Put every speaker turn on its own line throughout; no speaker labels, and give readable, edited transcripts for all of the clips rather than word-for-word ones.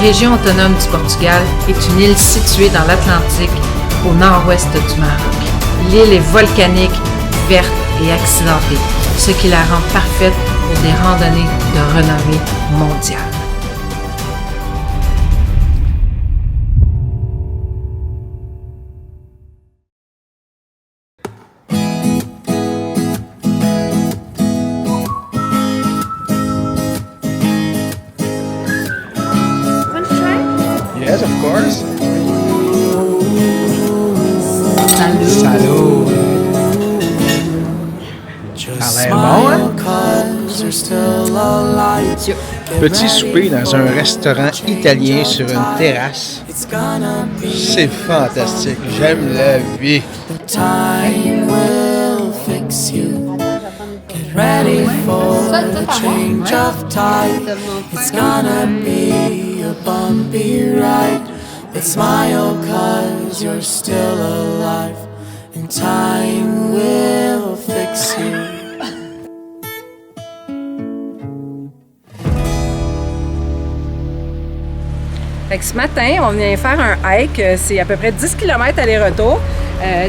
région autonome du Portugal est une île située dans l'Atlantique, au nord-ouest du Maroc. L'île est volcanique, verte et accidentée, ce qui la rend parfaite pour des randonnées de renommée mondiale.
Yes, of course.
Salut!
Ça a l'air bon, hein? Petit souper dans un restaurant italien sur une terrasse. C'est fantastique. J'aime la vie.
Ready for a change of tide. It's gonna be a bumpy ride. But smile 'cause you're still alive. And time will fix you.
Fait que ce matin, on vient faire un hike. C'est à peu près 10 km aller-retour.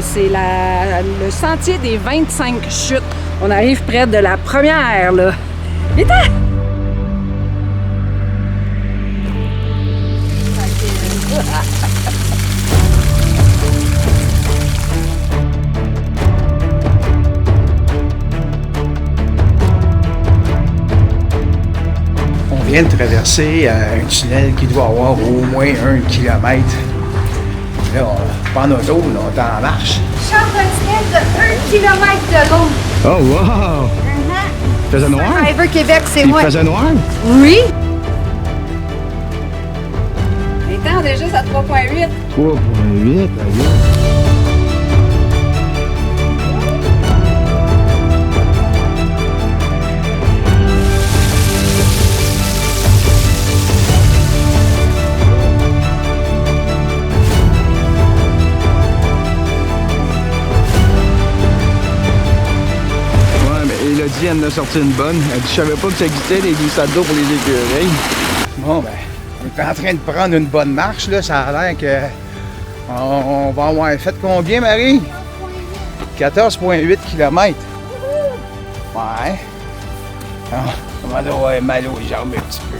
C'est le sentier des 25 chutes. On arrive près de la première, là. Vite!
On vient de traverser un tunnel qui doit avoir au moins 1 kilomètre. Là, pas en auto, là, on est en marche.
Charles, un tunnel de 1 km de long.
Oh, wow! Il faisait noir?
Driver Québec, c'est
Il
moi.
faisait noir?
Oui.
Les temps, on est juste à 3,8.
3,8, aïe.
Elle en a sorti une bonne. Elle dit, je savais pas que ça existait des glissades d'eau pour les écureuils.
Bon, ben, on est en train de prendre une bonne marche, là. Ça a l'air que. On va avoir fait combien, Marie? 14,8 km. Ouais. On va avoir mal aux jambes un petit peu.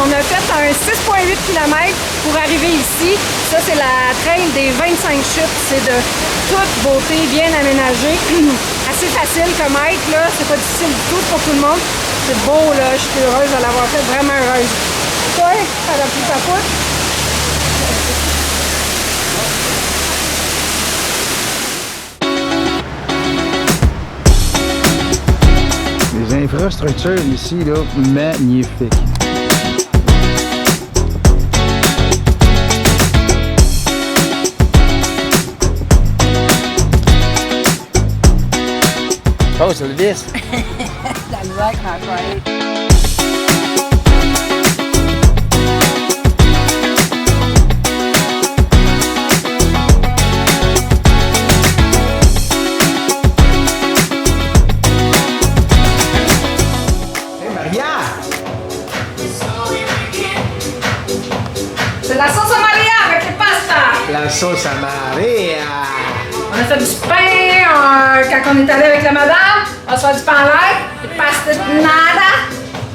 On a fait un 6,8 km pour arriver ici. Ça, c'est la trail des 25 chutes. C'est de toute beauté, bien aménagée. Assez facile comme hike, là. C'est pas difficile du tout pour tout le monde. C'est beau, là. Je suis heureuse de l'avoir fait, vraiment heureuse. Toi, ça a pris ta poutre?
Les infrastructures ici, là, magnifiques.
Oh, c'est le 10.
La misère quand je vais aller.
Hey, Maria!
C'est la sauce à Maria avec les pastas!
La sauce à Maria!
On a fait du pain quand on est allé avec la madame. On va se faire du pain en l'air, des pastas de nada.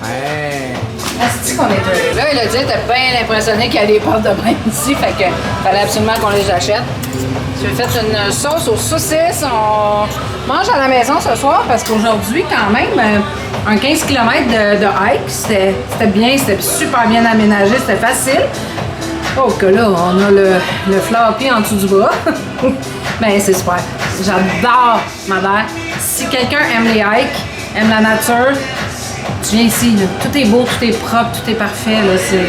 Ouais!
Est-ce qu'on est heureux? Là, Elodie était bien impressionnée qu'il y a des pâtes de pain ici, fait que fallait absolument qu'on les achète. J'ai fait une sauce aux saucisses. On mange à la maison ce soir parce qu'aujourd'hui, quand même, un 15 km de hike, c'était bien, c'était super bien aménagé, c'était facile. Oh, que là, on a le floppy en dessous du bras. Ben, c'est super. J'adore Madère. Si quelqu'un aime les hikes, aime la nature, tu viens ici. Là. Tout est beau, tout est propre, tout est parfait. Là, c'est...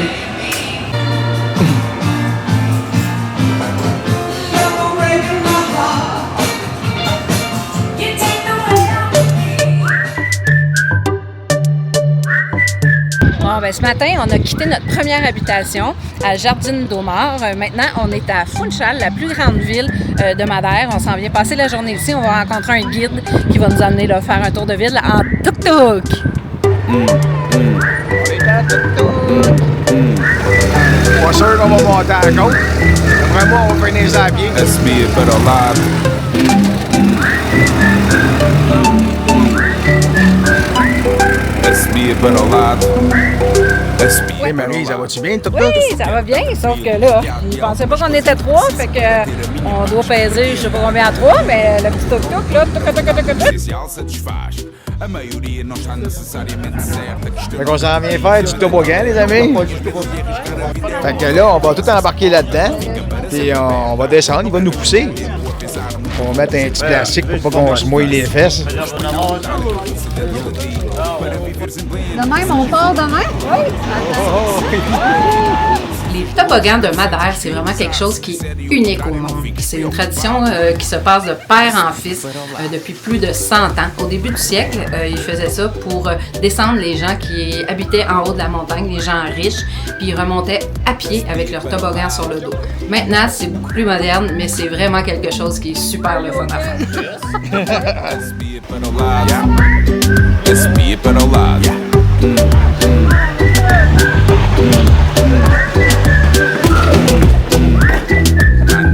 Bon, ben ce matin, on a quitté notre première habitation à Jardine d'Aumar. Maintenant, on est à Funchal, la plus grande ville de Madère. On s'en vient passer la journée ici. On va rencontrer un guide qui va nous amener là, faire un tour de ville en tuk-tuk.
Pas sûr qu'on va monter à la côte. Après moi, on va finir ça à pied.
Asbia para o lado. Asbia para o lado.
Hey Marie, ça va-tu bien, tout
Oui, ça va bien, sauf que là, je pensais pas qu'on était trois, fait que on doit peser, je sais pas combien à trois, mais le petit tuk-tuk, là, tuk-tuk-tuk-tuk-tuk.
Essencial satisfaz. A maioria não está necessariamente certa.
Fait qu'on s'en vient faire du toboggan, les amis. Fait que là, on va tout embarquer là-dedans. Puis on va descendre, il va nous pousser. On va mettre un petit plastique pour pas qu'on se mouille les fesses.
De même, on part demain? Oui.
Les toboggans de Madère, c'est vraiment quelque chose qui est unique au monde. C'est une tradition qui se passe de père en fils depuis plus de 100 ans. Au début du siècle, ils faisaient ça pour descendre les gens qui habitaient en haut de la montagne, les gens riches, puis ils remontaient à pied avec leur toboggan sur le dos. Maintenant, c'est beaucoup plus moderne, mais c'est vraiment quelque chose qui est super le fun à faire.
Asbia para o lado. Asbia para o lado.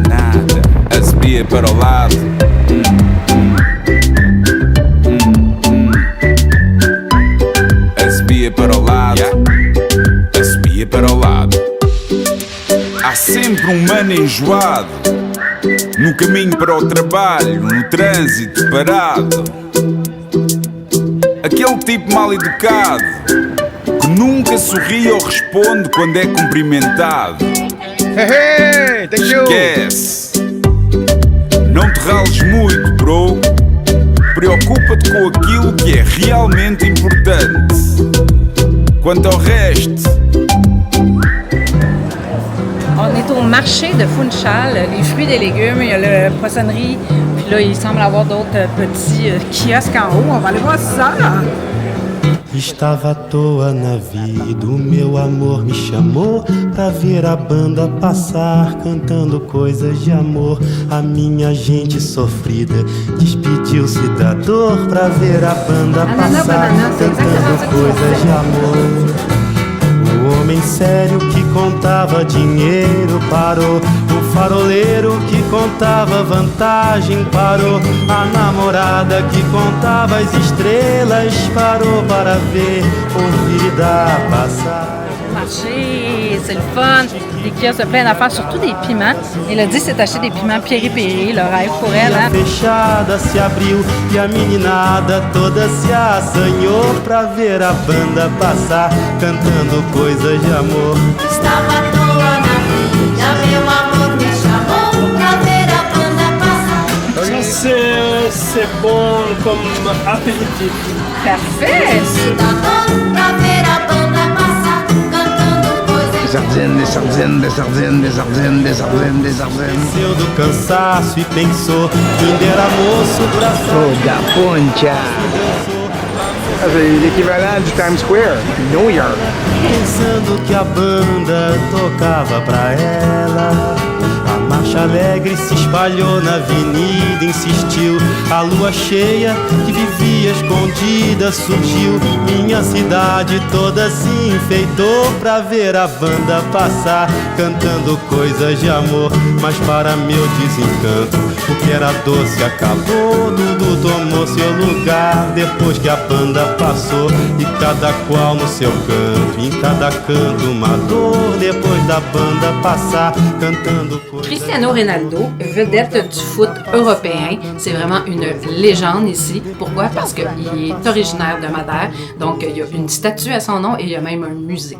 Nada. Asbia para o lado. Asbia para o lado. Asbia para o lado. Há sempre um mano enjoado no caminho para o trabalho, no trânsito parado. Aquele tipo mal educado que nunca sorri ou responde quando é cumprimentado.
Hey, thank you!
Esquece. Não te rales muito, bro. Preocupa-te com aquilo que é realmente importante. Quanto ao resto,
On est au marché de Funchal, les fruits et légumes, il y a la poissonnerie, puis là, il semble avoir d'autres petits kiosques en haut. On va aller voir ça.
Estava à toa na vida, o meu amor me chamou pra ver a banda passar, cantando coisas de amor. A minha gente sofrida despediu-se da dor pra ver a banda passar, cantando coisas de amor. O homem sério que contava dinheiro parou. O faroleiro que contava vantagem parou. A namorada que contava as estrelas parou para ver, ouvir da passagem.
Marché, c'est le fun. Les kiosques plein d'affaires, surtout des piments. Elle a dit c'est acheter des piments Piri-Piri, le rêve pour elle. Hein?
Fechada se abriu e a meninada toda se assanhou pra ver a banda passar, cantando coisas de amor.
Estava à toa na vida, meu amor me chamou pra ver a banda passar.
C'est bon comme apéritif.
Parfait!
Da dor pra ver a banda passar, cantando coisas de
Sardines, des sardines, des sardines, des sardines, des sardines, des sardines.
Desceu do cansaço e pensou que ainda era moço pra
Oh, da poncha! C'est l'équivalent du Times Square, New York.
pensando que a banda tocava pra ela. A marcha alegre se espalhou na avenida, insistiu. A lua cheia que vivia escondida surgiu. Minha cidade toda se enfeitou pra ver a banda passar, cantando coisas de amor. Mas para meu desencanto, o que era doce acabou. Tudo tomou seu lugar depois que a banda passou. E cada qual no seu canto, em cada canto uma dor. Depois da banda passar, cantando coisas.
Cristiano Ronaldo, vedette du foot européen, c'est vraiment une légende ici. Pourquoi? Parce qu'il est originaire de Madère, donc il y a une statue à son nom et il y a même un musée.